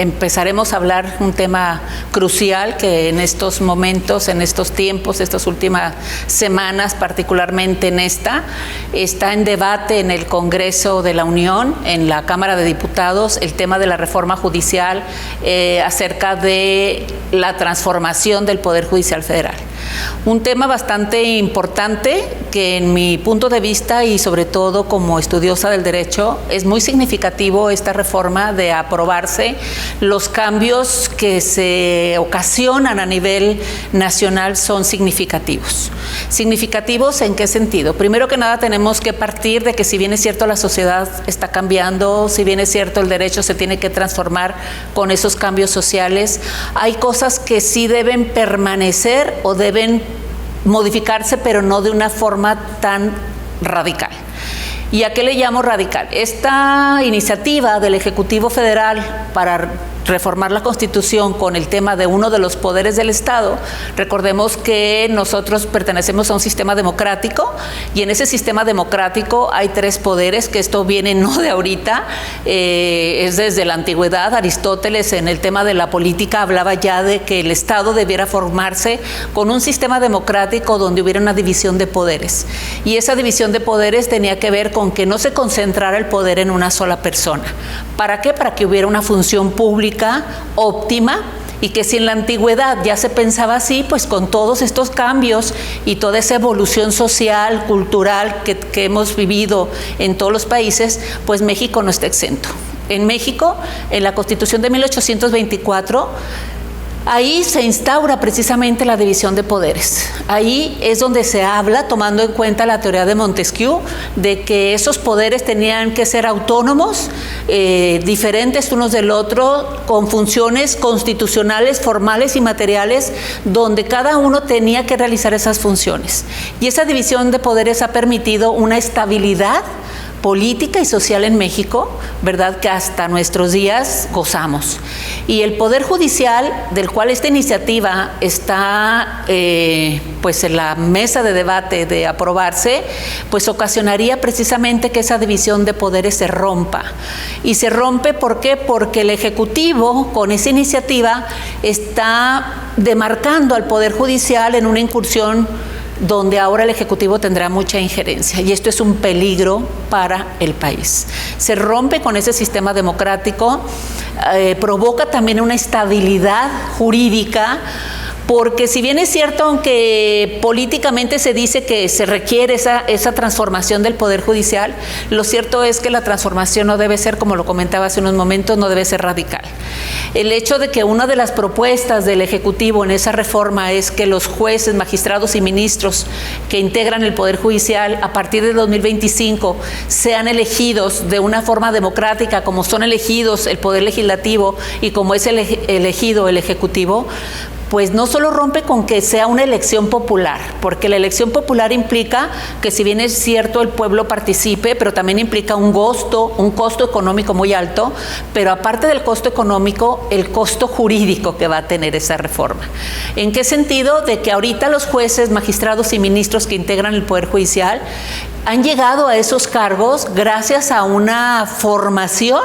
empezaremos a hablar un tema crucial que en estos momentos, en estos tiempos, estas últimas semanas, particularmente en está en debate en el Congreso de la Unión, en la Cámara de Diputados, el tema de la reforma judicial acerca de la transformación del Poder Judicial Federal. Un tema bastante importante que en mi punto de vista y sobre todo como estudiosa del derecho es muy significativo esta reforma de aprobarse. Los cambios que se ocasionan a nivel nacional son significativos. ¿Significativos en qué sentido? Primero que nada tenemos que partir de que si bien es cierto la sociedad está cambiando, si bien es cierto el derecho se tiene que transformar con esos cambios sociales, hay cosas que sí deben permanecer o deben modificarse, pero no de una forma tan radical. ¿Y a qué le llamo radical? Esta iniciativa del Ejecutivo Federal para reformar la Constitución con el tema de uno de los poderes del Estado, recordemos que nosotros pertenecemos a un sistema democrático y en ese sistema democrático hay tres poderes, que esto viene no de ahorita, es desde la antigüedad. Aristóteles en el tema de la política hablaba ya de que el Estado debiera formarse con un sistema democrático donde hubiera una división de poderes, y esa división de poderes tenía que ver con que no se concentrara el poder en una sola persona. ¿Para qué? Para que hubiera una función pública óptima, y que si en la antigüedad ya se pensaba así, pues con todos estos cambios y toda esa evolución social, cultural que hemos vivido en todos los países, pues México no está exento. En México, en la Constitución de 1824, ahí se instaura precisamente la división de poderes. Ahí es donde se habla, tomando en cuenta la teoría de Montesquieu, de que esos poderes tenían que ser autónomos, diferentes unos del otro, con funciones constitucionales, formales y materiales, donde cada uno tenía que realizar esas funciones. Y esa división de poderes ha permitido una estabilidad política y social en México, ¿verdad?, que hasta nuestros días gozamos. Y el Poder Judicial, del cual esta iniciativa está pues en la mesa de debate de aprobarse, pues ocasionaría precisamente que esa división de poderes se rompa. Y se rompe, ¿por qué? Porque el Ejecutivo, con esa iniciativa, está demarcando al Poder Judicial en una incursión donde ahora el Ejecutivo tendrá mucha injerencia, y esto es un peligro para el país. Se rompe con ese sistema democrático, provoca también una estabilidad jurídica, porque si bien es cierto, aunque políticamente se dice que se requiere esa transformación del Poder Judicial, lo cierto es que la transformación no debe ser, como lo comentaba hace unos momentos, no debe ser radical. El hecho de que una de las propuestas del Ejecutivo en esa reforma es que los jueces, magistrados y ministros que integran el Poder Judicial a partir de 2025 sean elegidos de una forma democrática, como son elegidos el Poder Legislativo y como es elegido el Ejecutivo, pues no solo rompe con que sea una elección popular, porque la elección popular implica que, si bien es cierto, el pueblo participe, pero también implica un costo económico muy alto, pero aparte del costo económico, el costo jurídico que va a tener esa reforma. ¿En qué sentido? De que ahorita los jueces, magistrados y ministros que integran el Poder Judicial han llegado a esos cargos gracias a una formación,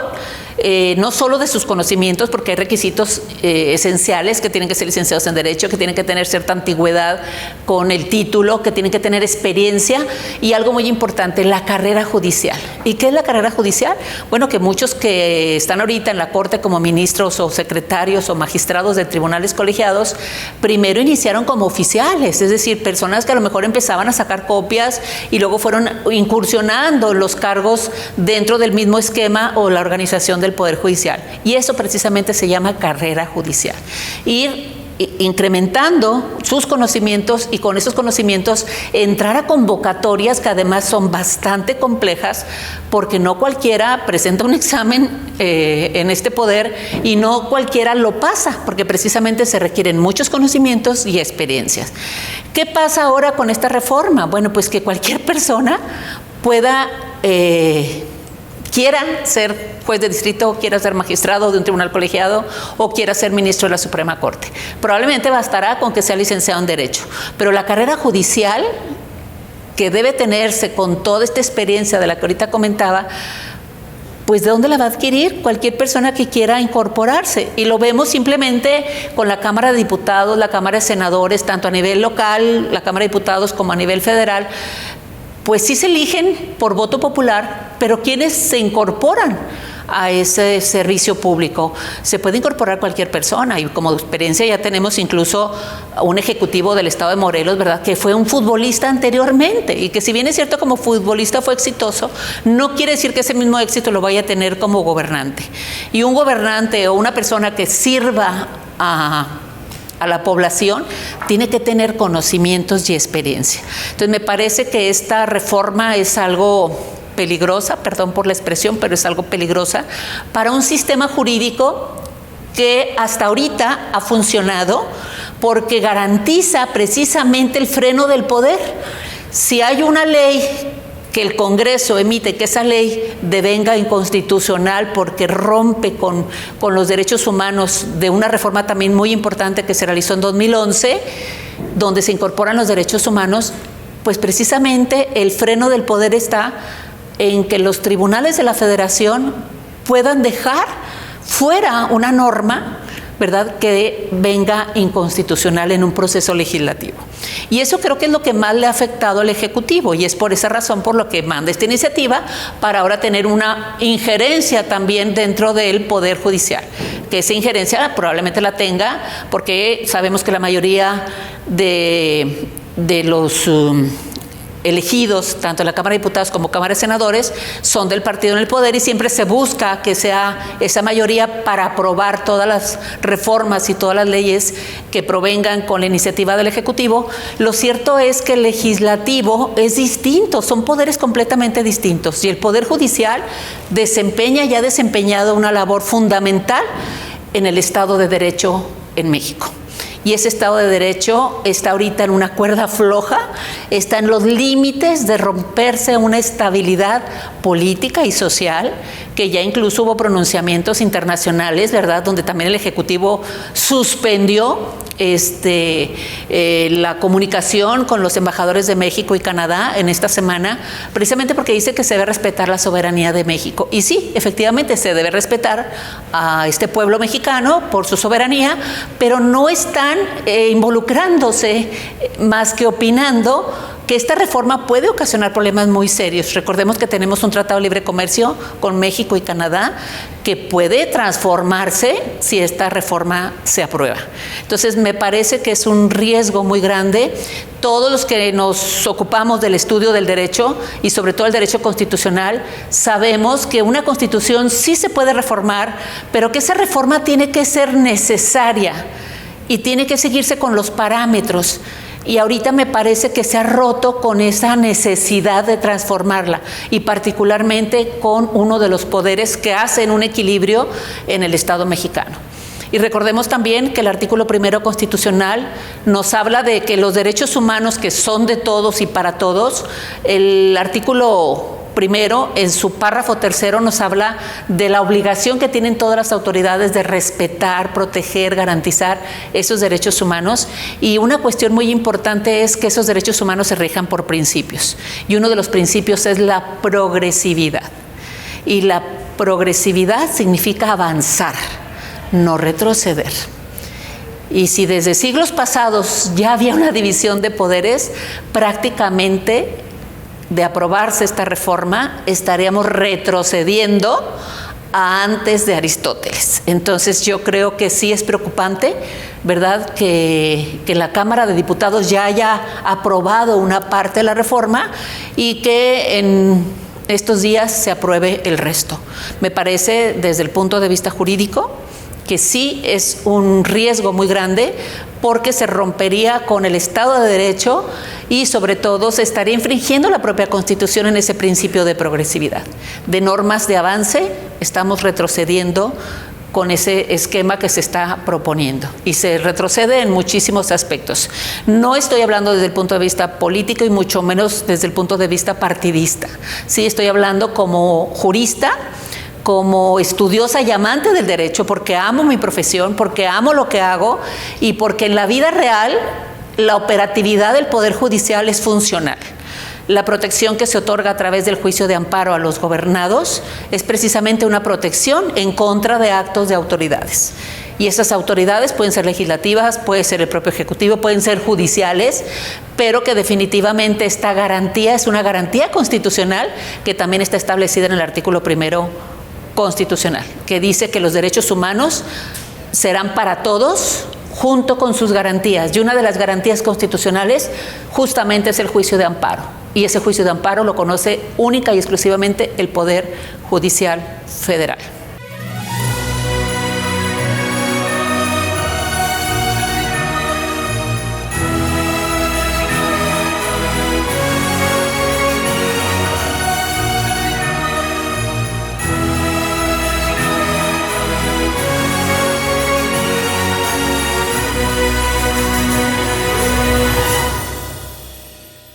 no solo de sus conocimientos, porque hay requisitos esenciales, que tienen que ser licenciados en Derecho, que tienen que tener cierta antigüedad con el título, que tienen que tener experiencia, y algo muy importante, la carrera judicial. ¿Y qué es la carrera judicial? Bueno, que muchos que están ahorita en la Corte como ministros o secretarios o magistrados de tribunales colegiados, primero iniciaron como oficiales, es decir, personas que a lo mejor empezaban a sacar copias y luego fueron incursionando los cargos dentro del mismo esquema o la organización del Poder Judicial, y eso precisamente se llama carrera judicial. Ir incrementando sus conocimientos y con esos conocimientos entrar a convocatorias que además son bastante complejas, porque no cualquiera presenta un examen en este poder y no cualquiera lo pasa, porque precisamente se requieren muchos conocimientos y experiencias. ¿Qué pasa ahora con esta reforma? Bueno, pues que cualquier persona pueda quiera ser juez de distrito, quiera ser magistrado de un tribunal colegiado o quiera ser ministro de la Suprema Corte. Probablemente bastará con que sea licenciado en Derecho, pero la carrera judicial, que debe tenerse con toda esta experiencia de la que ahorita comentaba, pues ¿de dónde la va a adquirir? Cualquier persona que quiera incorporarse. Y lo vemos simplemente con la Cámara de Diputados, la Cámara de Senadores, tanto a nivel local, la Cámara de Diputados, como a nivel federal. Pues sí se eligen por voto popular, pero ¿quiénes se incorporan a ese servicio público? Se puede incorporar cualquier persona, y como experiencia ya tenemos incluso un ejecutivo del estado de Morelos, ¿verdad?, que fue un futbolista anteriormente, y que si bien es cierto como futbolista fue exitoso, no quiere decir que ese mismo éxito lo vaya a tener como gobernante. Y un gobernante o una persona que sirva a la población tiene que tener conocimientos y experiencia. Entonces me parece que esta reforma es algo peligrosa, perdón por la expresión, pero es algo peligrosa para un sistema jurídico que hasta ahorita ha funcionado porque garantiza precisamente el freno del poder. Si hay una ley que el Congreso emite, que esa ley devenga inconstitucional porque rompe con los derechos humanos, de una reforma también muy importante que se realizó en 2011, donde se incorporan los derechos humanos, pues precisamente el freno del poder está en que los tribunales de la Federación puedan dejar fuera una norma, ¿verdad?, que venga inconstitucional en un proceso legislativo. Y eso creo que es lo que más le ha afectado al Ejecutivo, y es por esa razón por lo que manda esta iniciativa, para ahora tener una injerencia también dentro del Poder Judicial, que esa injerencia probablemente la tenga porque sabemos que la mayoría de los elegidos, tanto en la Cámara de Diputados como Cámara de Senadores, son del partido en el poder, y siempre se busca que sea esa mayoría para aprobar todas las reformas y todas las leyes que provengan con la iniciativa del Ejecutivo. Lo cierto es que el Legislativo es distinto, son poderes completamente distintos, y el Poder Judicial desempeña y ha desempeñado una labor fundamental en el Estado de Derecho en México. Y ese Estado de Derecho está ahorita en una cuerda floja, está en los límites de romperse una estabilidad política y social, que ya incluso hubo pronunciamientos internacionales, ¿verdad?, donde también el Ejecutivo suspendió la comunicación con los embajadores de México y Canadá en esta semana, precisamente porque dice que se debe respetar la soberanía de México. Y sí, efectivamente se debe respetar a este pueblo mexicano por su soberanía, pero no están involucrándose más que opinando que esta reforma puede ocasionar problemas muy serios. Recordemos que tenemos un tratado de libre comercio con México y Canadá que puede transformarse si esta reforma se aprueba. Entonces, me parece que es un riesgo muy grande. Todos los que nos ocupamos del estudio del derecho, y sobre todo el derecho constitucional, sabemos que una constitución sí se puede reformar, pero que esa reforma tiene que ser necesaria y tiene que seguirse con los parámetros. Y ahorita me parece que se ha roto con esa necesidad de transformarla, y particularmente con uno de los poderes que hacen un equilibrio en el Estado mexicano. Y recordemos también que el artículo 1 constitucional nos habla de que los derechos humanos, que son de todos y para todos, el artículo 1, en su párrafo 3, nos habla de la obligación que tienen todas las autoridades de respetar, proteger, garantizar esos derechos humanos. Y una cuestión muy importante es que esos derechos humanos se rijan por principios. Y uno de los principios es la progresividad. Y la progresividad significa avanzar, no retroceder. Y si desde siglos pasados ya había una división de poderes, prácticamente de aprobarse esta reforma, estaríamos retrocediendo a antes de Aristóteles. Entonces yo creo que sí es preocupante, ¿verdad?, que la Cámara de Diputados ya haya aprobado una parte de la reforma y que en estos días se apruebe el resto. Me parece, desde el punto de vista jurídico, que sí es un riesgo muy grande, porque se rompería con el Estado de Derecho y sobre todo se estaría infringiendo la propia Constitución en ese principio de progresividad. De normas de avance estamos retrocediendo con ese esquema que se está proponiendo, y se retrocede en muchísimos aspectos. No estoy hablando desde el punto de vista político y mucho menos desde el punto de vista partidista. Sí, estoy hablando como jurista, como estudiosa y amante del derecho, porque amo mi profesión, porque amo lo que hago y porque en la vida real la operatividad del Poder Judicial es funcional. La protección que se otorga a través del juicio de amparo a los gobernados es precisamente una protección en contra de actos de autoridades. Y esas autoridades pueden ser legislativas, puede ser el propio Ejecutivo, pueden ser judiciales, pero que definitivamente esta garantía es una garantía constitucional que también está establecida en el artículo 1 constitucional, que dice que los derechos humanos serán para todos, junto con sus garantías. Y una de las garantías constitucionales justamente es el juicio de amparo. Y ese juicio de amparo lo conoce única y exclusivamente el Poder Judicial Federal.